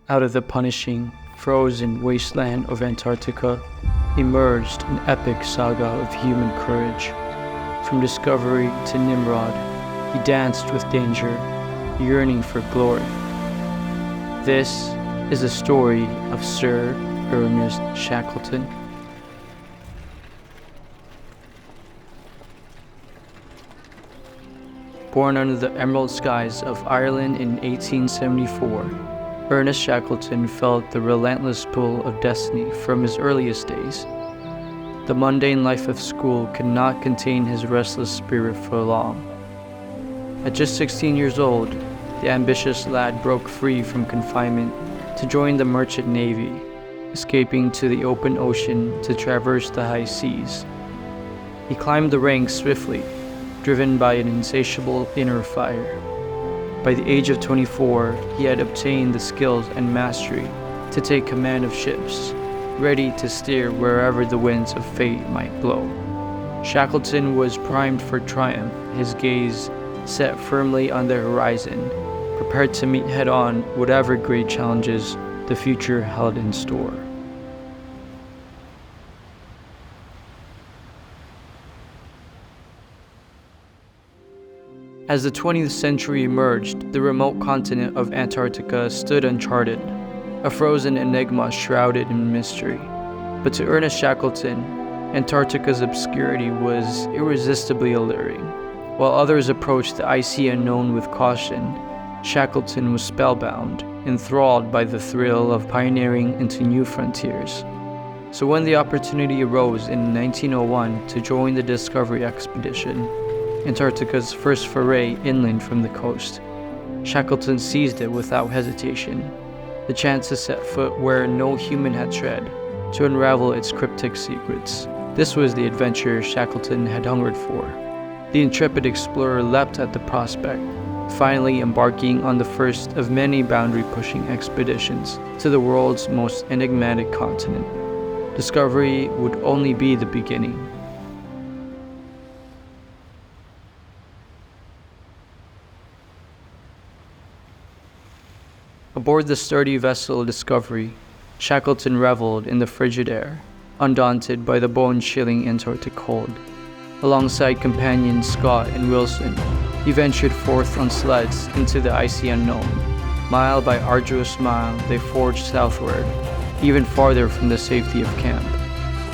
Out of the punishing, frozen wasteland of Antarctica emerged an epic saga of human courage. From discovery to Nimrod, he danced with danger, yearning for glory. This is the story of Sir Ernest Shackleton. Born under the emerald skies of Ireland in 1874, Ernest Shackleton felt the relentless pull of destiny from his earliest days. The mundane life of school could not contain his restless spirit for long. At just 16 years old, the ambitious lad broke free from confinement to join the merchant navy, escaping to the open ocean to traverse the high seas. He climbed the ranks swiftly, driven by an insatiable inner fire. By the age of 24, he had obtained the skills and mastery to take command of ships, ready to steer wherever the winds of fate might blow. Shackleton was primed for triumph, his gaze set firmly on the horizon, prepared to meet head-on whatever great challenges the future held in store. As the 20th century emerged, the remote continent of Antarctica stood uncharted, a frozen enigma shrouded in mystery. But to Ernest Shackleton, Antarctica's obscurity was irresistibly alluring. While others approached the icy unknown with caution, Shackleton was spellbound, enthralled by the thrill of pioneering into new frontiers. So when the opportunity arose in 1901 to join the Discovery Expedition, Antarctica's first foray inland from the coast, Shackleton seized it without hesitation, the chance to set foot where no human had tread, to unravel its cryptic secrets. This was the adventure Shackleton had hungered for. The intrepid explorer leapt at the prospect, finally embarking on the first of many boundary-pushing expeditions to the world's most enigmatic continent. Discovery would only be the beginning. Aboard the sturdy vessel Discovery, Shackleton reveled in the frigid air, undaunted by the bone-chilling Antarctic cold. Alongside companions Scott and Wilson, he ventured forth on sleds into the icy unknown. Mile by arduous mile, they forged southward, even farther from the safety of camp.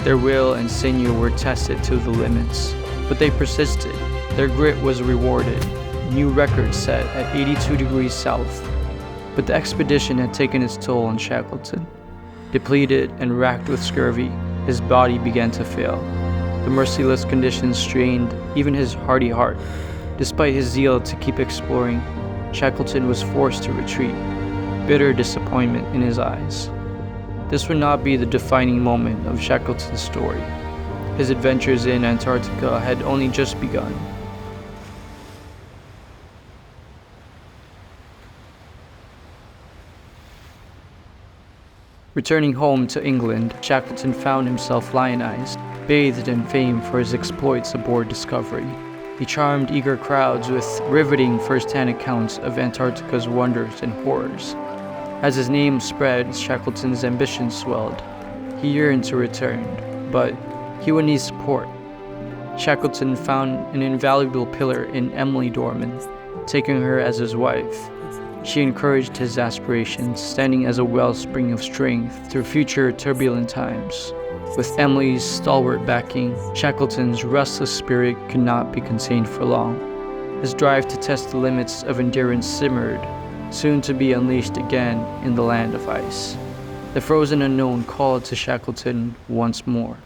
Their will and sinew were tested to the limits, but they persisted. Their grit was rewarded, new records set at 82 degrees south. But the expedition had taken its toll on Shackleton. Depleted and racked with scurvy, his body began to fail. The merciless conditions strained even his hardy heart. Despite his zeal to keep exploring, Shackleton was forced to retreat, bitter disappointment in his eyes. This would not be the defining moment of Shackleton's story. His adventures in Antarctica had only just begun. Returning home to England, Shackleton found himself lionized, bathed in fame for his exploits aboard Discovery. He charmed eager crowds with riveting first-hand accounts of Antarctica's wonders and horrors. As his name spread, Shackleton's ambition swelled. He yearned to return, but he would need support. Shackleton found an invaluable pillar in Emily Dorman, taking her as his wife. She encouraged his aspirations, standing as a wellspring of strength through future turbulent times. With Emily's stalwart backing, Shackleton's restless spirit could not be contained for long. His drive to test the limits of endurance simmered, soon to be unleashed again in the land of ice. The frozen unknown called to Shackleton once more.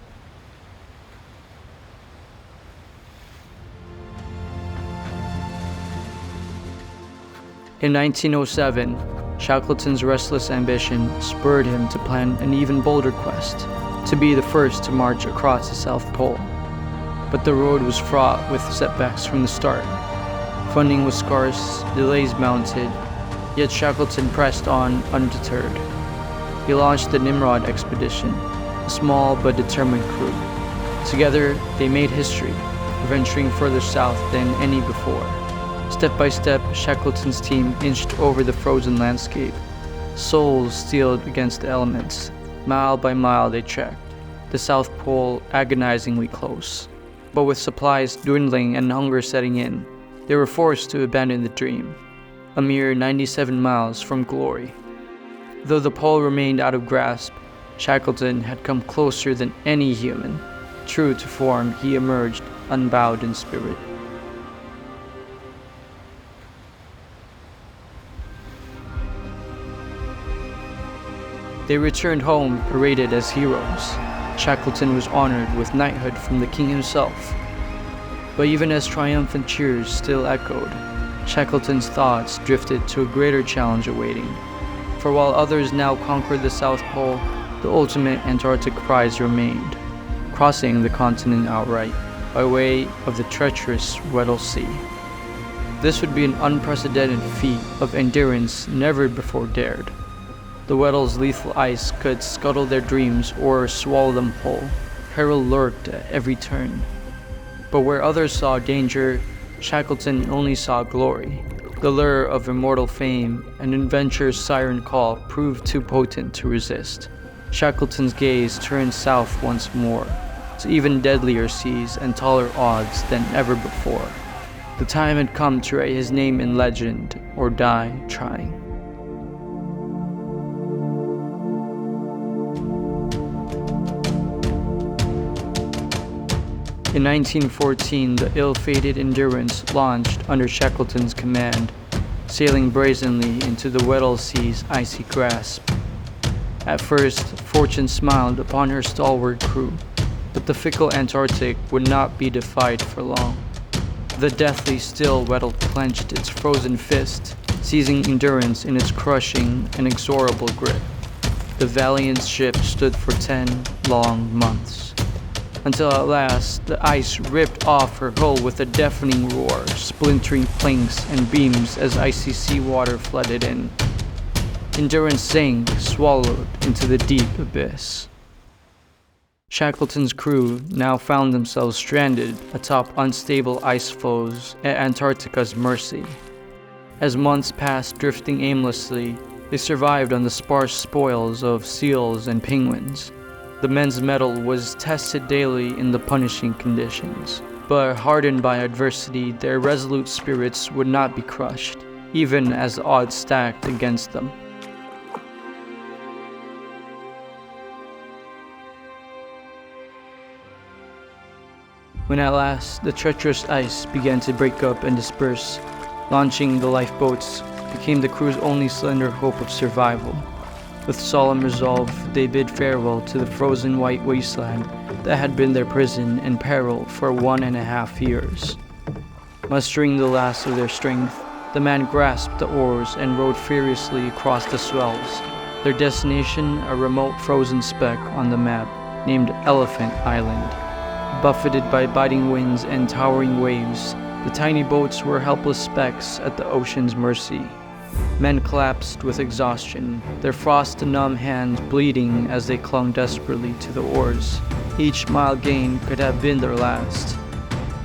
In 1907, Shackleton's restless ambition spurred him to plan an even bolder quest, to be the first to march across the South Pole. But the road was fraught with setbacks from the start. Funding was scarce, delays mounted, yet Shackleton pressed on undeterred. He launched the Nimrod Expedition, a small but determined crew. Together, they made history, venturing further south than any before. Step by step, Shackleton's team inched over the frozen landscape, souls steeled against the elements. Mile by mile they trekked, the South Pole agonizingly close. But with supplies dwindling and hunger setting in, they were forced to abandon the dream, a mere 97 miles from glory. Though the pole remained out of grasp, Shackleton had come closer than any human. True to form, he emerged unbowed in spirit. They returned home paraded as heroes. Shackleton was honored with knighthood from the king himself. But even as triumphant cheers still echoed, Shackleton's thoughts drifted to a greater challenge awaiting. For while others now conquered the South Pole, the ultimate Antarctic prize remained, crossing the continent outright by way of the treacherous Weddell Sea. This would be an unprecedented feat of endurance never before dared. The Weddell's lethal ice could scuttle their dreams or swallow them whole. Peril lurked at every turn. But where others saw danger, Shackleton only saw glory. The lure of immortal fame and adventure's siren call proved too potent to resist. Shackleton's gaze turned south once more, to even deadlier seas and taller odds than ever before. The time had come to write his name in legend or die trying. In 1914, the ill-fated Endurance launched under Shackleton's command, sailing brazenly into the Weddell Sea's icy grasp. At first, fortune smiled upon her stalwart crew, but the fickle Antarctic would not be defied for long. The deathly still Weddell clenched its frozen fist, seizing Endurance in its crushing, inexorable grip. The valiant ship stood for 10 long months. Until at last, the ice ripped off her hull with a deafening roar, splintering planks and beams as icy seawater flooded in. Endurance sank, swallowed into the deep abyss. Shackleton's crew now found themselves stranded atop unstable ice floes at Antarctica's mercy. As months passed drifting aimlessly, they survived on the sparse spoils of seals and penguins. The men's mettle was tested daily in the punishing conditions, but hardened by adversity, their resolute spirits would not be crushed, even as the odds stacked against them. When at last the treacherous ice began to break up and disperse, launching the lifeboats became the crew's only slender hope of survival. With solemn resolve, they bid farewell to the frozen white wasteland that had been their prison and peril for 1.5 years. Mustering the last of their strength, the man grasped the oars and rowed furiously across the swells. Their destination, a remote frozen speck on the map named Elephant Island. Buffeted by biting winds and towering waves, the tiny boats were helpless specks at the ocean's mercy. Men collapsed with exhaustion, their frost-numb hands bleeding as they clung desperately to the oars. Each mile gained could have been their last,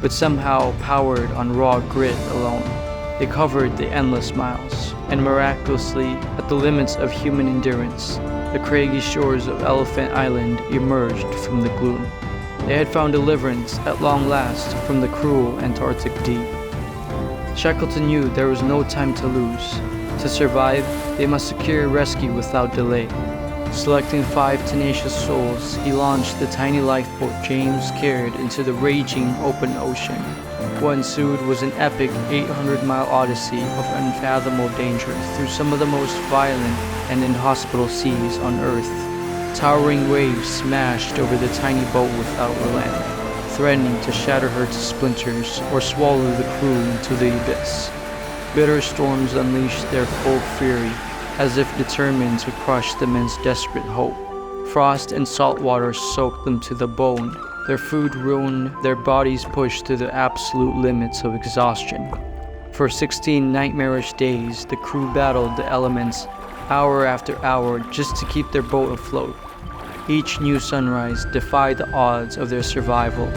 but somehow, powered on raw grit alone, they covered the endless miles, and miraculously, at the limits of human endurance, the craggy shores of Elephant Island emerged from the gloom. They had found deliverance at long last from the cruel Antarctic deep. Shackleton knew there was no time to lose. To survive, they must secure rescue without delay. Selecting 5 tenacious souls, he launched the tiny lifeboat James carried into the raging open ocean. What ensued was an epic 800-mile odyssey of unfathomable danger through some of the most violent and inhospitable seas on Earth. Towering waves smashed over the tiny boat without relent, threatening to shatter her to splinters or swallow the crew into the abyss. Bitter storms unleashed their full fury, as if determined to crush the men's desperate hope. Frost and salt water soaked them to the bone, their food ruined, their bodies pushed to the absolute limits of exhaustion. For 16 nightmarish days, the crew battled the elements, hour after hour, just to keep their boat afloat. Each new sunrise defied the odds of their survival,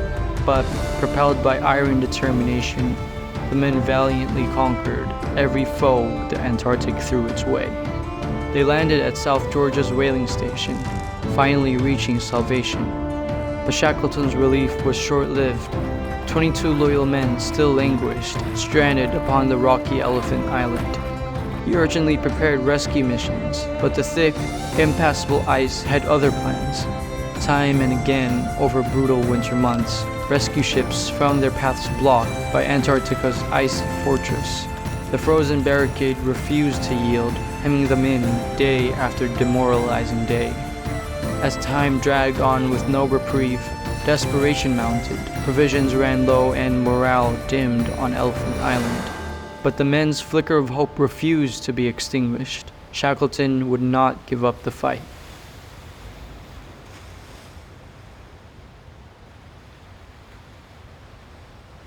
but, propelled by iron determination, the men valiantly conquered every foe the Antarctic threw its way. They landed at South Georgia's whaling station, finally reaching salvation. But Shackleton's relief was short-lived. 22 loyal men still languished, stranded upon the rocky Elephant Island. He urgently prepared rescue missions, but the thick, impassable ice had other plans. Time and again, over brutal winter months, rescue ships found their paths blocked by Antarctica's icy fortress. The frozen barricade refused to yield, hemming them in day after demoralizing day. As time dragged on with no reprieve, desperation mounted, provisions ran low and morale dimmed on Elephant Island. But the men's flicker of hope refused to be extinguished. Shackleton would not give up the fight.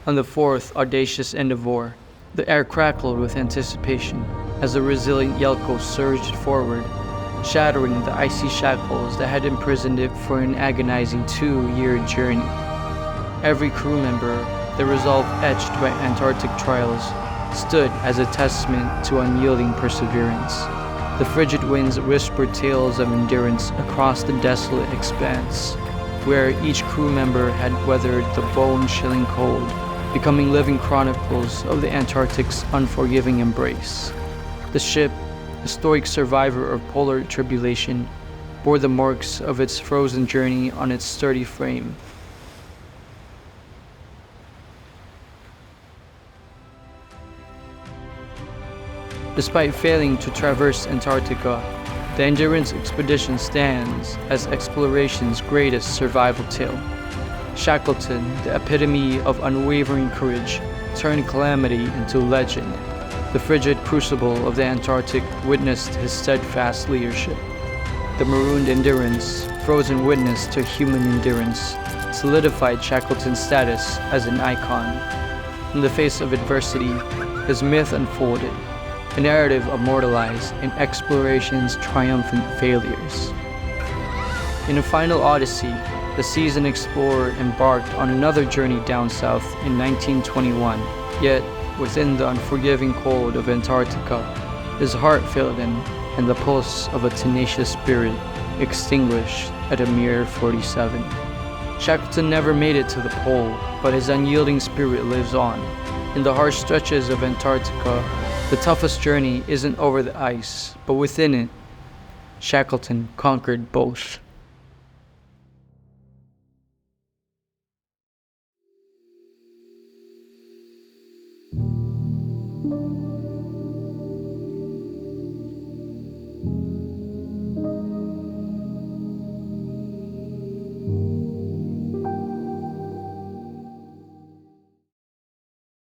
On the fourth audacious endeavor, the air crackled with anticipation as the resilient Yelko surged forward, shattering the icy shackles that had imprisoned it for an agonizing 2-year journey. Every crew member, their resolve etched by Antarctic trials, stood as a testament to unyielding perseverance. The frigid winds whispered tales of endurance across the desolate expanse, where each crew member had weathered the bone-chilling cold, becoming living chronicles of the Antarctic's unforgiving embrace. The ship, a stoic survivor of polar tribulation, bore the marks of its frozen journey on its sturdy frame. Despite failing to traverse Antarctica, the Endurance Expedition stands as exploration's greatest survival tale. Shackleton, the epitome of unwavering courage, turned calamity into legend. The frigid crucible of the Antarctic witnessed his steadfast leadership. The marooned Endurance, frozen witness to human endurance, solidified Shackleton's status as an icon. In the face of adversity, his myth unfolded, a narrative immortalized in exploration's triumphant failures. In a final odyssey, the seasoned explorer embarked on another journey down south in 1921, yet within the unforgiving cold of Antarctica, his heart failed him and the pulse of a tenacious spirit extinguished at a mere 47. Shackleton never made it to the pole, but his unyielding spirit lives on. In the harsh stretches of Antarctica, the toughest journey isn't over the ice, but within it. Shackleton conquered both.